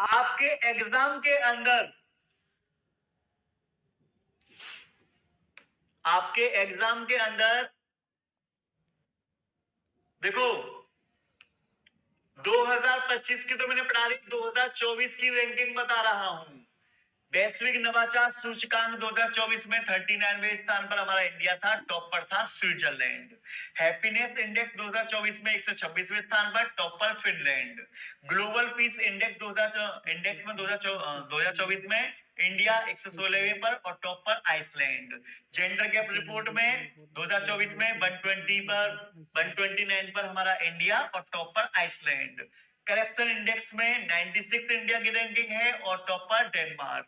आपके एग्जाम के अंदर देखो 2025 की तो मैंने पढ़ा ली, 2024 की रैंकिंग बता रहा हूं। वैश्विक नवाचार सूचकांक 2024 में 39वें स्थान पर हमारा इंडिया था, टॉप पर था स्विट्जरलैंड। हैप्पीनेस इंडेक्स 2024 में 126वें स्थान पर, टॉप पर फिनलैंड। ग्लोबल पीस इंडेक्स 2024 में इंडिया 116वें पर और टॉप पर आइसलैंड। जेंडर गैप रिपोर्ट में 2024 में 129 पर हमारा इंडिया और टॉप पर आइसलैंड। करप्शन इंडेक्स में 96 इंडिया की रैंकिंग है और टॉप पर डेनमार्क।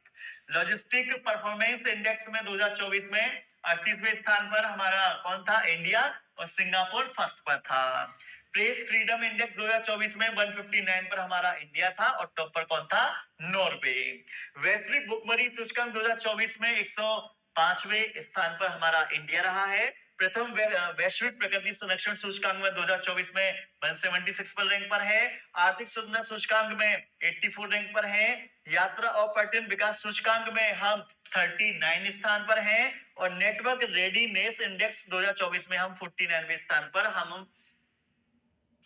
लॉजिस्टिक परफॉर्मेंस इंडेक्स में 2024 में 38वें स्थान पर हमारा कौन था, इंडिया, और सिंगापुर फर्स्ट पर था। प्रेस फ्रीडम इंडेक्स 2024 में 159 पर हमारा इंडिया था और टॉप पर कौन था, नॉर्वे। वैश्विक भुखमरी सूचकांक 2024 में 105वें स्थान पर हमारा इंडिया रहा है। प्रथम वैश्विक प्रगति संरक्षण सूचकांक में 2024 में 176 पर रैंक पर है। आर्थिक सुधार सूचकांक में 84 रैंक पर है। यात्रा और पर्यटन विकास सूचकांक में हम 39 स्थान पर हैं और नेटवर्क रेडीनेस इंडेक्स 2024 में हम 49वें स्थान पर हम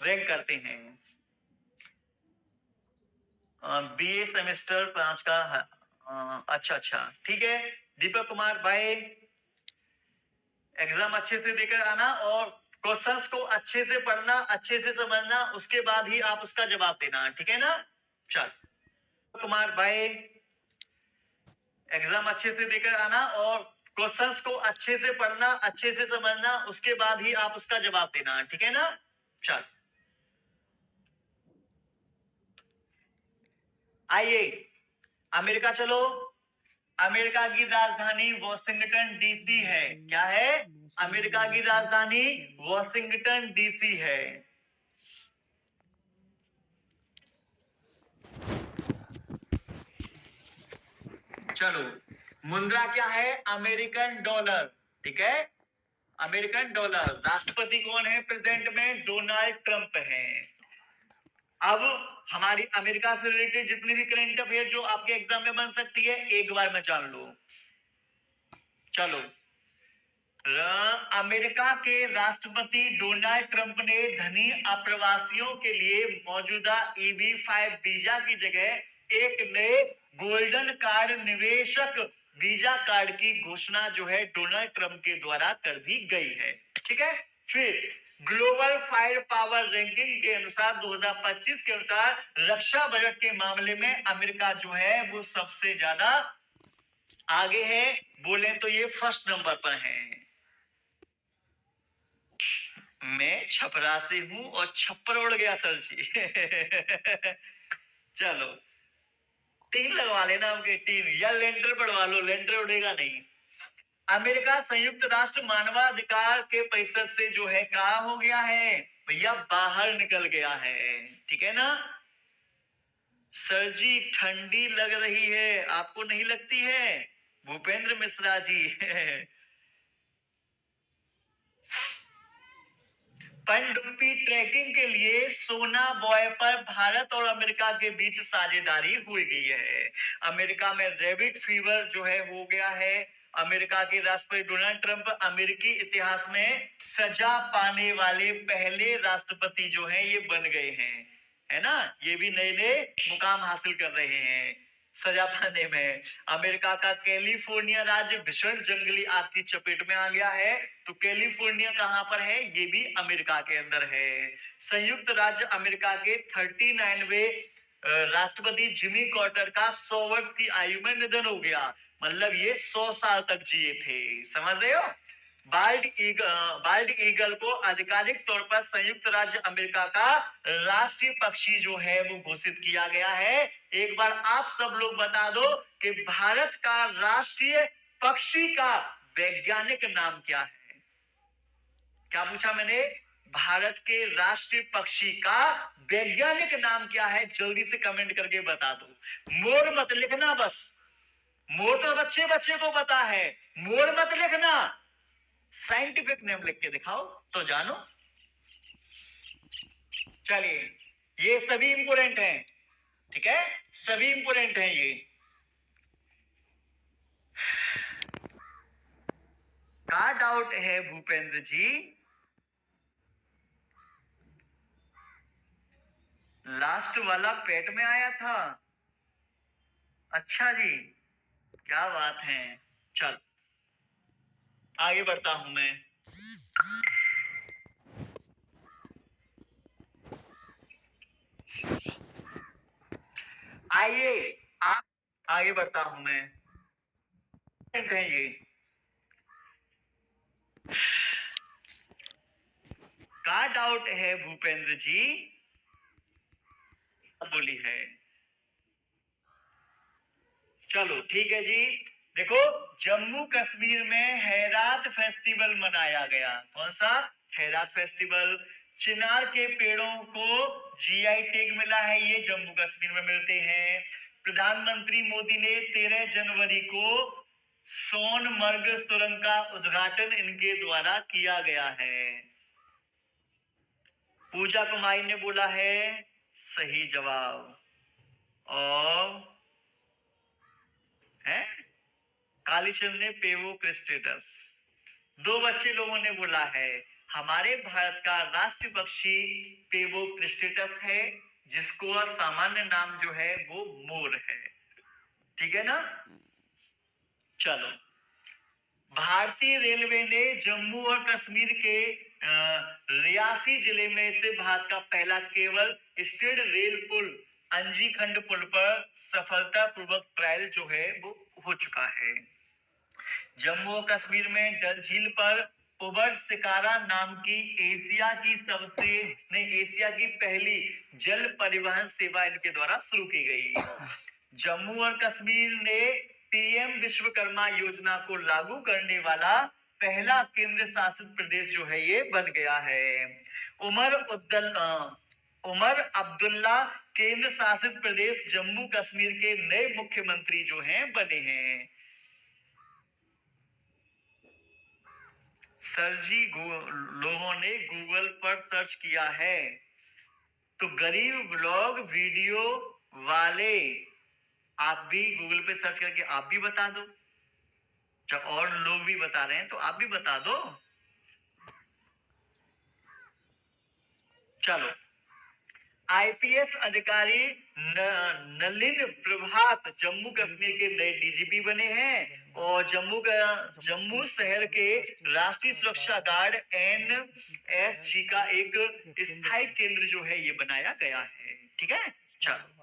रैंक करते हैं। बीए सेमेस्टर 5 का अच्छा ठीक है। दीपक कुमार भाई, एग्जाम अच्छे से देकर आना और क्वेश्चंस को अच्छे से पढ़ना, अच्छे से समझना, उसके बाद ही आप उसका जवाब देना, ठीक है ना। चल कुमार भाई, एग्जाम अच्छे से देकर आना और क्वेश्चंस को अच्छे से पढ़ना, अच्छे से समझना, उसके बाद ही आप उसका जवाब देना, ठीक है ना। चल आइए अमेरिका चलो। अमेरिका की राजधानी वॉशिंगटन डीसी है। क्या है? अमेरिका की राजधानी वॉशिंगटन डीसी है। चलो, मुद्रा क्या है? अमेरिकन डॉलर, ठीक है, अमेरिकन डॉलर। राष्ट्रपति कौन है प्रेजेंट में? डोनाल्ड ट्रंप हैं। अब हमारी अमेरिका से रिलेटेड जितनी भी करंट अफेयर जो आपके एग्जाम में बन सकती है, एक बार में जान लो। चलो, अमेरिका के राष्ट्रपति डोनाल्ड ट्रंप ने धनी अप्रवासियों के लिए मौजूदा EB-5 वीजा की जगह एक नए गोल्डन कार्ड निवेशक वीजा कार्ड की घोषणा जो है डोनाल्ड ट्रंप के द्वारा कर दी गई है, ठीक है। फिर ग्लोबल फायर पावर रैंकिंग के अनुसार 2025 के अनुसार रक्षा बजट के मामले में अमेरिका जो है वो सबसे ज्यादा आगे है। बोले तो ये फर्स्ट नंबर पर है। मैं छपरा से हूं और छप्पर उड़ गया सर जी। चलो, टीन लगवा लेना आपके, टीन या लेंटर पड़वा लो, लेंटर उड़ेगा नहीं। अमेरिका संयुक्त राष्ट्र मानवाधिकार के परिषद से जो है कहा हो गया है भैया, बाहर निकल गया है, ठीक है ना। सर जी ठंडी लग रही है, आपको नहीं लगती है? भूपेंद्र मिश्रा जी। पनडुब्बी ट्रैकिंग के लिए सोना बॉय पर भारत और अमेरिका के बीच साझेदारी हुई गई है। अमेरिका में रैबिट फीवर जो है हो गया है। अमेरिका के राष्ट्रपति डोनाल्ड ट्रंप अमेरिकी इतिहास में सजा पाने वाले पहले राष्ट्रपति जो है ये बन गए हैं, है ना। ये भी नए नए मुकाम हासिल कर रहे हैं सजा पाने में। अमेरिका का कैलिफोर्निया राज्य भीषण जंगली आग की चपेट में आ गया है। तो कैलिफोर्निया कहां पर है? ये भी अमेरिका के अंदर है। संयुक्त राज्य अमेरिका के 39वें राष्ट्रपति जिमी कार्टर का 100 वर्ष की आयु में निधन हो गया। मतलब ये 100 साल तक जिए थे, समझ रहे हो। बाल्ड ईगल को आधिकारिक तौर पर संयुक्त राज्य अमेरिका का राष्ट्रीय पक्षी जो है वो घोषित किया गया है। एक बार आप सब लोग बता दो कि भारत का राष्ट्रीय पक्षी का वैज्ञानिक नाम क्या है? क्या पूछा मैंने? भारत के राष्ट्रीय पक्षी का वैज्ञानिक नाम क्या है? जल्दी से कमेंट करके बता दो। मोर मत लिखना, बस मोर तो बच्चे बच्चे को पता है, मोर मत लिखना, साइंटिफिक नेम लिख के दिखाओ तो जानो। चलिए, ये सभी इंपोर्टेंट हैं। ठीक है, सभी इंपोर्टेंट है ये। क्या डाउट है भूपेंद्र जी? लास्ट वाला पेट में आया था? अच्छा जी, क्या बात है। चल आगे बढ़ता हूं मैं। आइए आप, आगे बढ़ता हूं मैं। ये क्या डाउट है भूपेंद्र जी? बोली है। चलो ठीक है जी। देखो, जम्मू कश्मीर में हैरात फेस्टिवल मनाया गया। कौन सा हैरात फेस्टिवल? चिनार के पेड़ों को जीआई टैग मिला है, ये जम्मू कश्मीर में मिलते हैं। प्रधानमंत्री मोदी ने 13 जनवरी को सोनमर्ग सुरंग का उद्घाटन इनके द्वारा किया गया है। पूजा कुमारी ने बोला है सही जवाब। और है कालीचंद ने पेवो क्रिस्टेटस। दो बच्चे लोगों ने बोला है हमारे भारत का राष्ट्रीय पक्षी पेवो क्रिस्टेटस है, जिसको सामान्य नाम जो है वो मोर है। ठीक है ना? चलो, भारतीय रेलवे ने जम्मू और कश्मीर के रियासी जिले में स्थित भारत का पहला केवल स्टेड रेल पुल अंजी खंड पुल पर सफलतापूर्वक ट्रायल जो है वो हो चुका है। जम्मू और कश्मीर में डल झील पर उबर शिकारा नाम की एशिया की पहली जल परिवहन सेवा इनके द्वारा शुरू की गई। जम्मू और कश्मीर ने पीएम विश्वकर्मा योजना को लागू करने वाला पहला केंद्र शासित प्रदेश जो है ये बन गया है। उमर अब्दुल्ला केंद्र शासित प्रदेश जम्मू कश्मीर के नए मुख्यमंत्री जो हैं बने हैं। सर जी, लोगों ने गूगल पर सर्च किया है तो गरीब ब्लॉग वीडियो वाले आप भी गूगल पे सर्च करके आप भी बता दो। जब और लोग भी बता रहे हैं तो आप भी बता दो। चलो, आईपीएस अधिकारी नलिन प्रभात जम्मू कश्मीर के नए डीजीपी बने हैं और जम्मू शहर के राष्ट्रीय सुरक्षा गार्ड एनएसजी का एक स्थायी केंद्र जो है ये बनाया गया है। ठीक है, चलो।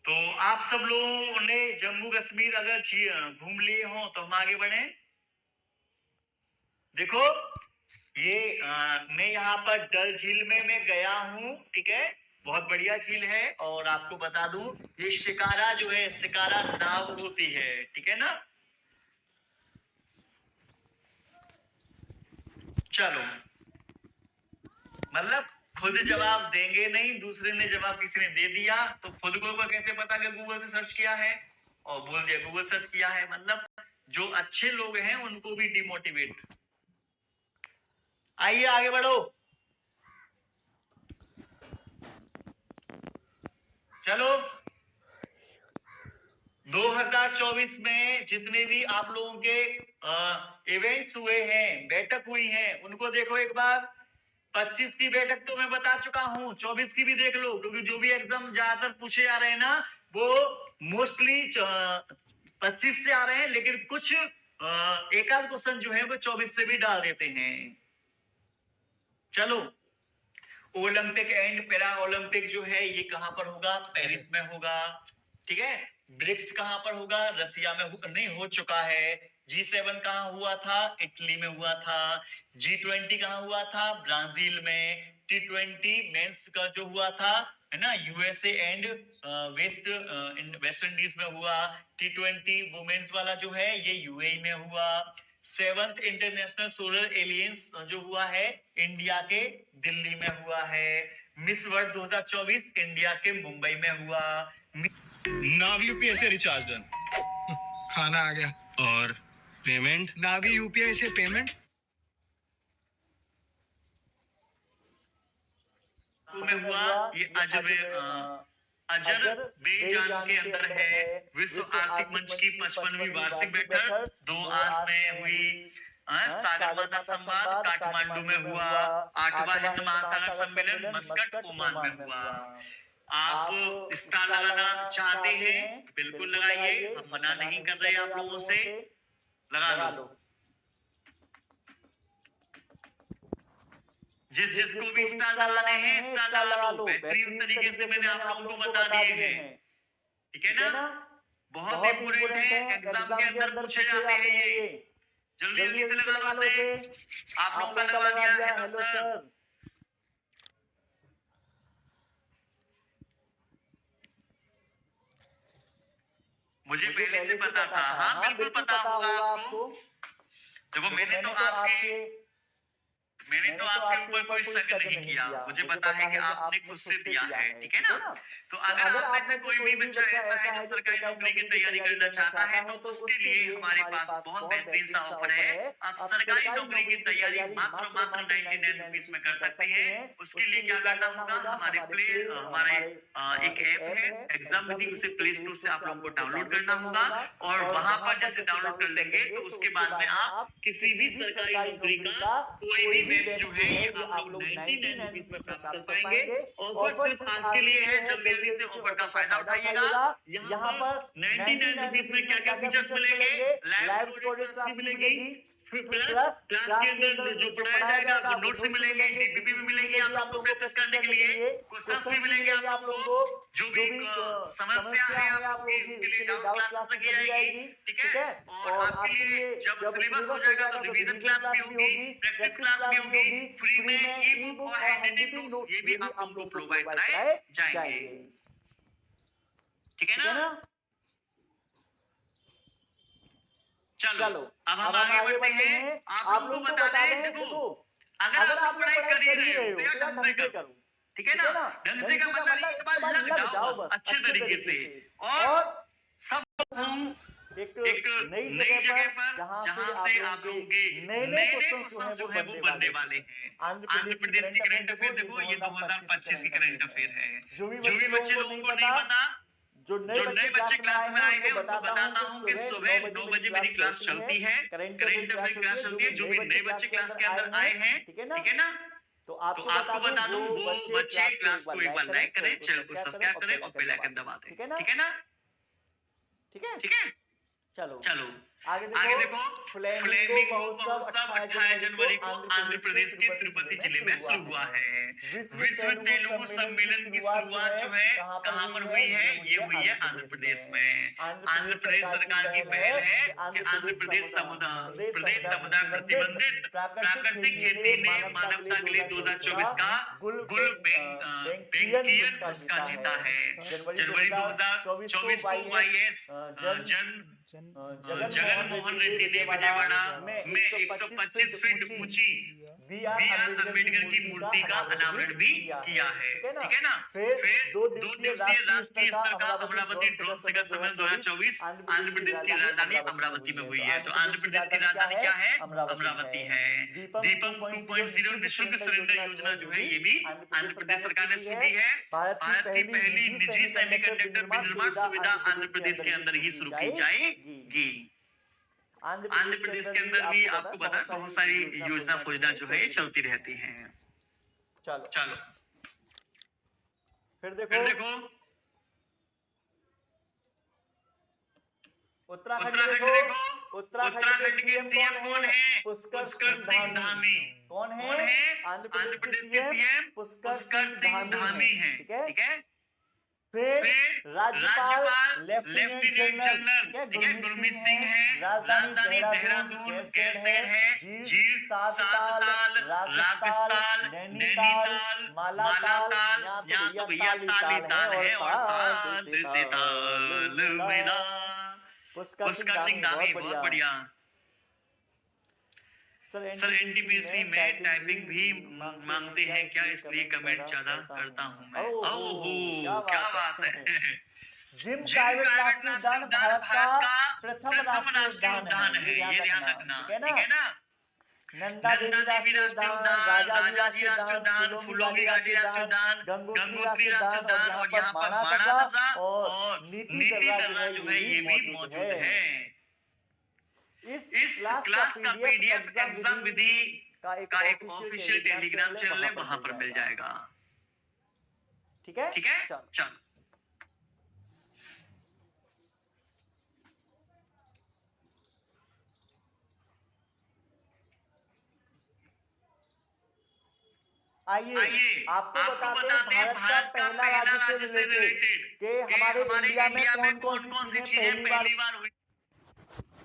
तो आप सब लोगों ने जम्मू कश्मीर अगर घूम लिए हो तो हम आगे बढ़े। देखो, ये मैं यहाँ पर डल झील में मैं गया हूँ। ठीक है, बहुत बढ़िया झील है। और आपको बता दूं, ये शिकारा जो है, शिकारा नाव होती है। ठीक है ना? चलो, मतलब खुद जवाब देंगे नहीं, दूसरे ने जवाब किसी ने दे दिया तो खुद को कैसे पता कि गूगल से सर्च किया है और बोल दिया गूगल सर्च किया है। मतलब जो अच्छे लोग हैं उनको भी डिमोटिवेट। आइए आगे बढ़ो। चलो, 2024 में जितने भी आप लोगों के इवेंट्स हुए हैं, बैठक हुई है, उनको देखो एक बार। 25 की बैठक तो मैं बता चुका हूं, 24 की भी देख लो, क्योंकि जो भी एग्जाम ज्यादातर पूछे आ रहे हैं ना वो मोस्टली 25 से आ रहे हैं, लेकिन कुछ एक आध क्वेश्चन जो है वो 24 से भी डाल देते हैं। चलो, ओलंपिक एंड पैरा ओलंपिक जो है ये कहां पर होगा? पेरिस में होगा। ठीक है, ब्रिक्स कहां पर होगा? रसिया में नहीं हो चुका है। G7 कहां हुआ था? इटली में हुआ था। G20 कहां हुआ था? ब्राजील में। T20 मेंस का जो हुआ था है ना, यूएसए एंड वेस्ट इंडीज में हुआ। T20 वुमेन्स वाला जो है ये यूएई में हुआ। 7th इंटरनेशनल सोलर एलियंस जो हुआ है इंडिया के दिल्ली में हुआ है। मिस वर्ल्ड 2024 इंडिया के मुंबई में हुआ। नावी यूपीआई से रिचार्ज डन, खाना आ गया। और पेमेंट नावी यूपीआई से पेमेंट। में हुआ, ये अजरबैजान के अंदर है। विश्व आर्थिक मंच की 55वीं वार्षिक बैठक 2 आस में हुई। सागरमाथा संवाद काठमांडू में हुआ। 8वां हिंद महासागर सम्मेलन मस्कट ओमान में हुआ। आप स्टार लगाना चाहते हैं बिल्कुल लगाइए, हम मना नहीं कर रहे आप लोगों से, लगा लो। जिसको भी स्टार लगाने हैं स्टार लगा लो। बेहतरीन तरीके से मैंने आप लोगों को बता दिए हैं, ठीक है ना। बहुत इंपोर्टेंट है, एग्जाम के अंदर पूछे जाते हैं ये। जल्दी जल्दी से लगा लो इसे। आप लोगों का लगा दिया। Hello sir. मुझे पहले से पता था। हाँ बिल्कुल पता होगा आपको। देखो मैंने तो आपके ऊपर कोई शक नहीं किया। मुझे पता है कि आपने खुद से दिया है, ठीक है ना। तो अगर आप में से कोई भी बच्चा ऐसा है जो सरकारी नौकरी की तैयारी करना चाहता है तो उसके लिए हमारे पास बहुत बेहतरीन सा ऑफर है। आप सरकारी नौकरी की तैयारी मात्र 99 रुपीस में कर सकते हैं। उसके लिए क्या करना होगा, हमारे एक ऐप है एग्जाम विधि, उसे प्ले स्टोर से आप लोगों को डाउनलोड करना होगा। और वहां पर जैसे डाउनलोड कर लेंगे तो उसके बाद में आप किसी भी सरकारी नौकरी का कोई भी बैच जो है ये आप लोग 99 रुपीस में प्राप्त कर पाएंगे। ऑफर सिर्फ आज के लिए है, जल्दी जल्दी से ऑफर का फायदा उठाइएगा। यहाँ पर 99 रुपीस में क्या क्या फीचर्स मिलेंगे, लाइव रिकॉर्डेड क्लास मिलेगी, प्लस क्लास के अंदर जो पढ़ाया जाएगा वो नोट्स भी मिलेंगे, डीपीपी भी मिलेगी आप लोगों को प्रैक्टिस करने के लिए, क्वेश्चंस भी मिलेंगे आप लोगों को। जो भी समस्या है आप लोगों की उसके लिए डाउट क्लास रखी जाएगी, ठीक है। और आपके लिए जब सिलेबस हो जाएगा तो रिवीजन क्लास भी होगी, प्रैक्टिस क्लास भी होगी, फ्री में ई बुक और हैंडराइटिंग नोट्स ये भी आप लोगों को प्रोवाइड कराए जाएंगे, ठीक है ना। चलो अब हम आगे बढ़ते हैं। आप लोगों को बता दें, देखो अगर आप पढ़ाई कर ही रहे हो तो यार ढंग से करो, ठीक है ना। ढंग से का मतलब एक बार लग जाओ बस अच्छे तरीके से। और सब एक नई जगह पर जहां से आप लोगों के नए क्वेश्चंस जो है वो बनने वाले हैं। आंध्र प्रदेश की करंट अफेयर देखो ये 2025 की करंट अफेयर है। जो भी बच्चे लोगों को नहीं पता, जो नए बच्चे क्लास में आए हैं उनको बताता हूं कि सुबह 9 बजे मेरी क्लास चलती है, करंट अफेयर क्लास चलती है। जो भी नए बच्चे क्लास के अंदर आए हैं, ठीक है ना, तो आपको बता दूं वो बच्चे क्लास को एक बार लाइक करें, चैनल को सब्सक्राइब करें और बेल आइकन दबा दें, ठीक है ना। चलो आगे देखो। फ्लेमिंगो महोत्सव 28 जनवरी को आंध्र प्रदेश के तिरुपति जिले में शुरू हुआ है। विश्व तेलुगु सम्मेलन की शुरुआत जो है कहां पर हुई है, ये हुई है आंध्र प्रदेश में। आंध्र प्रदेश सरकार की पहल है कि आंध्र प्रदेश समुदाय प्रतिबंधित प्राकृतिक खेती ने मानवता के लिए 2024 का गुलबेंकियन पुरस्कार जीता है। जनवरी 2024 को वाईएस जगन मोहन रेड्डी ने विजयवाड़ा में 125 फीट ऊंची बी.आर. अम्बेडकर की मूर्ति का अनावरण भी किया है, ठीक है ना। फिर 2 दिवसीय राष्ट्रीय स्तर का अमरावती ड्रोन शिखर सम्मेलन 2024 आंध्र प्रदेश की राजधानी अमरावती में हुई है। तो आंध्र प्रदेश की राजधानी क्या है, अमरावती है। दीपम 2.0 निःशुल्क सिलेंडर योजना जो है ये भी आंध्र प्रदेश सरकार ने शुरू की है। भारत की पहली निजी सेमीकंडक्टर विनिर्माण सुविधा आंध्र प्रदेश के अंदर ही शुरू की जाएगी। आंध्र प्रदेश के अंदर भी आपको पता है बहुत सारी योजना फौजना जो है चलती रहती हैं। चलो फिर देखो उत्तराखंड के सीएम कौन है, पुष्कर सिंह धामी। कौन है, आंध्र प्रदेश के सीएम पुष्कर सिंह धामी हैं, ठीक है। फिर राज्यपाल लेफ्टिनेंट जनरल गुरमीत सिंह हैं। राजधानी देहरादून गैरसैंण है। झील सातताल, राजस्थान, नैनीताल, मालाताल, यहाँ तो भैया ताल है और ताल से ताल मिला। पुष्कर सिंह धामी बहुत बढ़िया। सर एनटीपीसी में टाइपिंग भी मांगते हैं क्या, इसलिए कमेंट ज्यादा करता हूं मैं। ओहो क्या बात है। जिम प्राइवेट राष्ट्रीय उद्यान भारत का प्रथम राष्ट्रीय उद्यान है, ये ध्यान रखना, ठीक है ना। नंदा देवी राष्ट्रीय उद्यान, राजाजी राष्ट्रीय उद्यान, फुलोंगी घाटी राष्ट्रीय उद्यान, गंगोत्री राष्ट्रीय उद्यान और यहाँ पर माणा कटरा और नीति दर्रा जो है ये भी मौजूद है। इस क्लास का पीडीएफ एग्जाम विधि का एक ऑफिशियल टेलीग्राम चैनल है, वहां पर मिल जाएगा। ठीक है, चलो। आइए आपको बताते हैं भारत का पहला राज्य से रिलेटेड कि हमारे इंडिया में कौन कौन सी चीजें पहली बार हुई।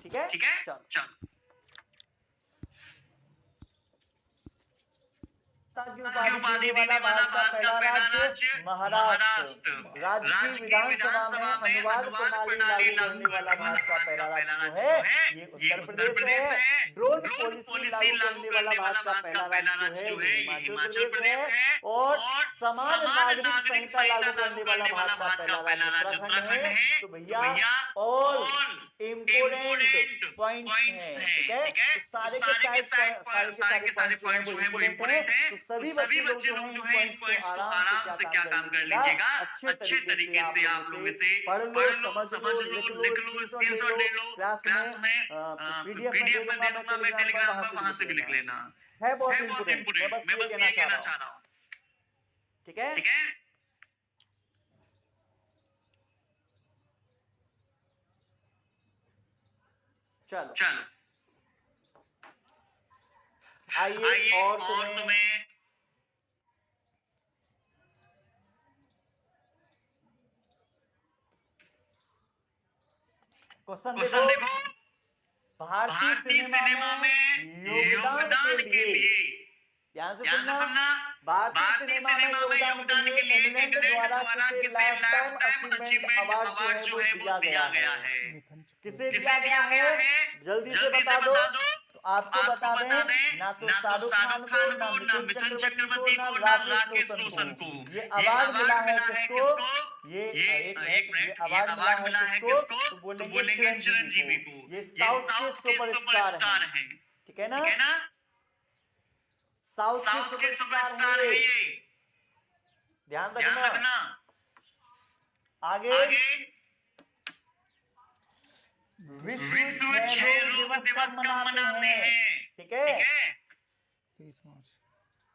ठीक है, चलो। की उपाधि देने वाला भारत का पहला राज्य महाराष्ट्र। राज्य की विधानसभा में अनुवाद प्रणाली लागू करने वाला भारत का पहला राज्य जो है ये उत्तर प्रदेश है। ड्रोन पॉलिसी लागू करने वाला भारत का पहला राज्य जो है ये हिमाचल प्रदेश है। और समान नागरिक संहिता लागू करने वाला भारत का पहला राज्य उत्तराखंड है। तो भैया ऑल इम्पोर्टेंट पॉइंट्स हैं। ठीक है, तो सारे के सारे पॉइंट्स जो हैं वो इम्पोर्टेंट हैं। सभी बच्चे लोग जो हैं इन पॉइंट्स को आराम से क्या काम कर लीजिएगा, अच्छे तरीके से आप लोग इसे पढ़ लो, समझ लो, लिख लो, स्क्रीनशॉट ले लो। क्लास में पीडीएफ में दे दूंगा मैं टेलीग्राम पर, वहां से भी लिख लेना। है बहुत इंपोर्टेंट, मैं बस ये कहना चाह रहा हूं। ठीक है, चलो आइए और तुम्हें क्वेश्चन देखो। भारतीय सिनेमा में योगदान के लिए ध्यान से सुनना। भारतीय सिनेमा में योगदान के लिए इंग्लैंड द्वारा किसे लाइफ टाइम अचीवमेंट अवार्ड जो है वो दिया गया है। किसे दिया गया है जल्दी से बता दो। तो आपको बता दें, ना तो शाहरुख खान को, ना मिथुन चक्रवर्ती को, ना राकेश रोशन को। ये अवार्ड मिला है किसको? ये अवार्ड मिला है किसको? तो बोलेंगे चिरंजीवी को। ये साउथ के सुपरस्टार हैं। ठीक है ना, साउथ के सुपरस्टार है ये, ध्यान रखना। आगे विश्व क्षय रोग दिवस कब मनाते हैं? ठीक है, 23 मार्च।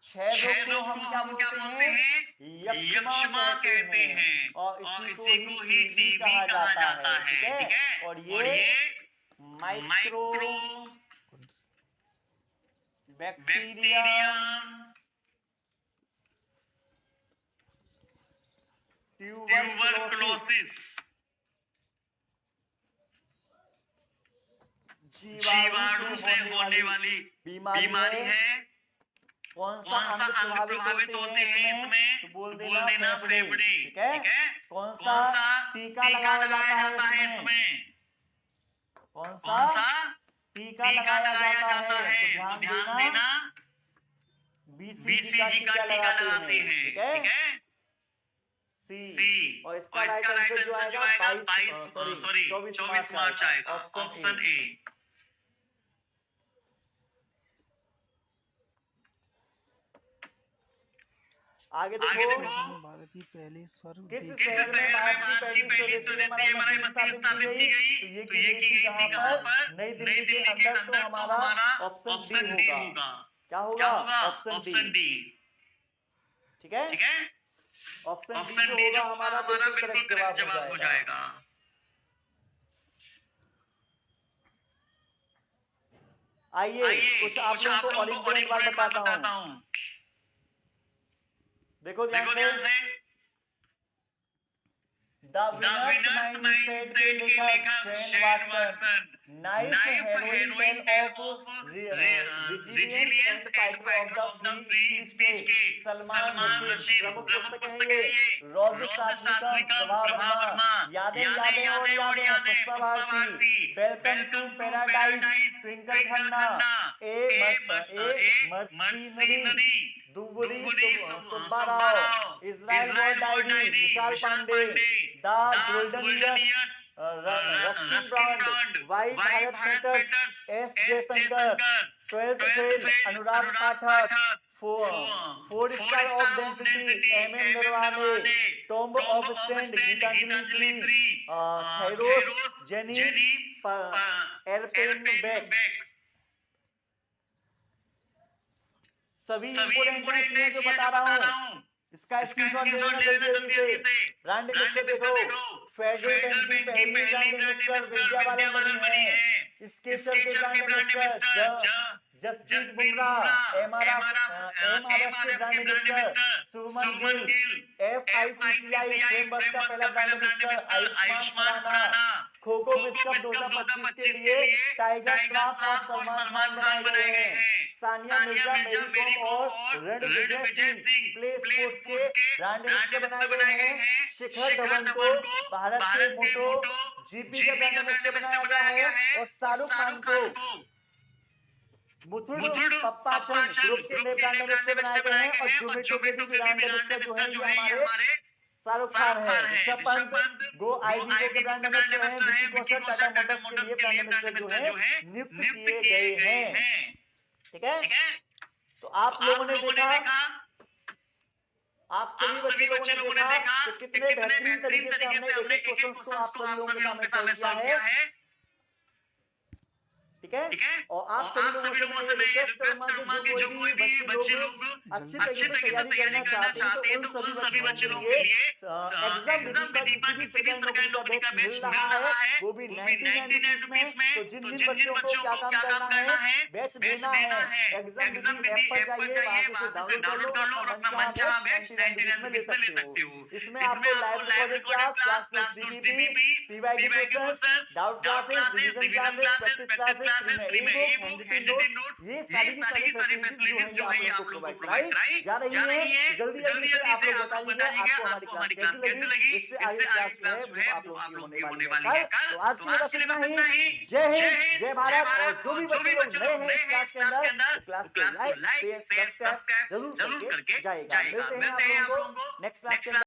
क्षय रोग को हम क्या बोलते हैं? यक्ष्मा कहते हैं और इसी को ही टीबी कहा जाता है। ठीक है, और ये माइक्रो बैक्टीरियम ट्यूबरक्लोसिस जीवाणु से होने वाली बीमारी है। कौन सा अंग प्रभावित होते हैं इसमें? तो बोल देना फेफड़े। ठीक है, कौन सा टीका लगाया जाता है इसमें? कौन सा टीका लगाया जाता है? तो ध्यान देना, बीसीजी का टीका लगाते हैं। ठीक है, सी। और इसका राइट आंसर जो आएगा 24 मार्च आएगा, ऑप्शन ए। आगे देखो, भारत की पहली सर्व किस शहर में भारत की पहली स्वदेशी हमारी बस्ती स्थापित की गई? तो ये की गई कहां पर? नई दिल्ली के अंदर। तो हमारा ऑप्शन डी होगा। क्या होगा? Option D. ठीक है, ऑप्शन डी जो होगा हमारा बिल्कुल करेक्ट जवाब हो जाएगा। आइए कुछ आप लोगों को और इम्पोर्टेंट बात बताता हूं। देखो ध्यान से, द विनर्स माइंडसेट के लेखक Shane Watson, knife heroine tale of resilience and fighter of the free speech के सलमान रशीद प्रमुख पुस्तक है ये। रौद्र सात्विकम, प्रभा वर्मा, यादें और यादें, Pushpa Bharti, welcome to paradise, Twinkle Khanna, a mercenary, Duburi Subba Rao, Israel war diary, Vishal Pandey, the golden years, Ruskin Bond, why Bharat matters, S Jaishankar, 12th fail Anurag Pathak, 4 star of destiny MM Naravane, tomb of sand Geetanjali Shree, थैरोस जेनी एयरपेन बैक। सभी इंपोर्टेंट चीजें जो बता रहा हूँ इसका स्क्रीनशॉट ले लेना जल्दी से। ब्रांड लिस्ट देखो, फेडरल बैंक की पहली ब्रांड इन्वेस्टर विद्या बालन बनी है। स्केचर के ब्रांड इन्वेस्टर जसप्रीत बुमराह, एमआरएफ के brand investor Suman Gill, FICCI framework का पहला ब्रांड इन्वेस्टर आयुष्मान खुराना। खो खो विश्व कप 2025 के लिए टाइगर श्रॉफ और सलमान खान बनाए गए हैं। सानिया मिर्जा, मेरी कॉम और रणविजय सिंह प्ले स्पोर्ट्स के ब्रांड इन्वेस्टर बनाए गए हैं। शिखर धवन को भारत के मोटो जीपी का ब्रांड इन्वेस्टर बनाया गया है और शाहरुख खान को मुथुट पप्पाचन ग्रुप के नए ब्रांड एम्बेसडर बनाए गए हैं। और जोमेटो के भी ब्रांड एम्बेसडर जो है ये हमारे शाहरुख खान है। ऋषभ पंत गो आईवी के ब्रांड एम्बेसडर हैं। विकी कौशल टाटा मोटर्स के लिए ब्रांड एम्बेसडर जो है नियुक्त किए गए हैं। ठीक है, तो आप लोगों ने देखा, आप सभी बच्चे लोगों ने देखा कि कितने बेहतरीन तरीके से हमने एक एक क्वेश्चंस को आप सभी लोगों के सामने सॉल्व किया है। ठीक है, और आप सभी लोगों से मैं रिक्वेस्ट करूंगा कि जो कोई भी बच्चे लोग अच्छी तरीके से तैयारी करना चाहते हैं तो उन सभी बच्चे लोगों के लिए एग्जाम विधि पर किसी भी सरकारी नौकरी का बैच मिल रहा है, वो भी 1999 में। तो जिन जिन बच्चों को क्या काम करना है, बैच लेना है, एग्जाम विधि ऐप पर जाइए, वहां से डाउनलोड कर लो और अपना मनचाहा बैच 99 में ले सकते हो। इसमें आपको live recorded class plus DDP, PYQ questions, doubt classes, revision classes, practice classes, free में हैंडरिटन नोट, ये सारी फैसिलिटीज जो है आपको प्रोवाइड कराई जा रही है। जल्दी जल्दी से आप लोग बताइएगा आपको हमारी क्लास कैसी लगी। इससे आगे क्लास जो है वो आप लोगों की होने वाली है कल। तो आज के लिए बस इतना ही। जय हिंद, जय भारत। और जो भी बच्चे लोग नए हैं इस क्लास के अंदर, क्लास को लाइक शेयर सब्सक्राइब जरूर करके जाइएगा। मिलते हैं आप लोगों को नेक्स्ट क्लास के अंदर।